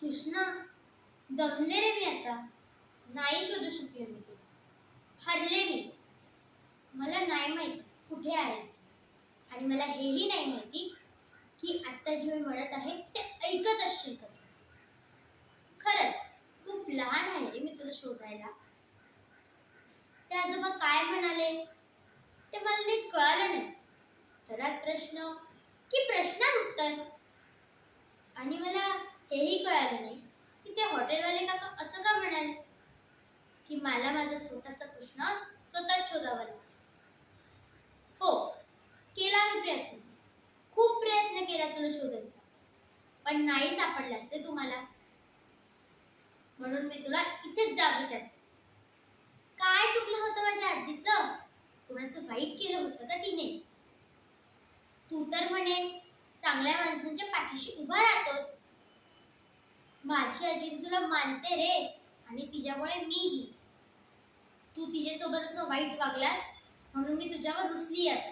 कृष्णा, दमले रे मी आता. नाही शोधू शकले मी तुला. हरले मी. मला नाही माहिती कुठे आहेस तू. आणि मला हेही नाही माहिती की आता जे मी म्हणत आहे ते ऐकत असशील का तू. खरंच खूप लहान आहे रे मी तुला शोधायला. ते आजोबा काय म्हणाले ते मला नीट कळालं नाही. उत्तरात प्रश्न की प्रश्नात उत्तर. आणि मला हेही कळालं नाही की ते हॉटेलवाले काका असं का म्हणाले की मला माझा स्वतःचा प्रश्न स्वतःच शोधावा लागेल. हो, केला मी प्रयत्न. खूप प्रयत्न केला तुला शोधायचा, पण नाही सापडला असे तुम्हाला. म्हणून मी तुला इथेच जाग विचारते. काय चुकलं होतं माझ्या आजीचं? कुणाचं वाईट केलं होतं का तिने? तू तर म्हणे चांगल्या माणसांच्या पाठीशी उभा राहतोस. माझी आजी तुला मानते रे, आणि तिच्यामुळे मीही. तू तिच्यासोबत असं वाईट वागलास म्हणून मी तुझ्यावर रुसली आता.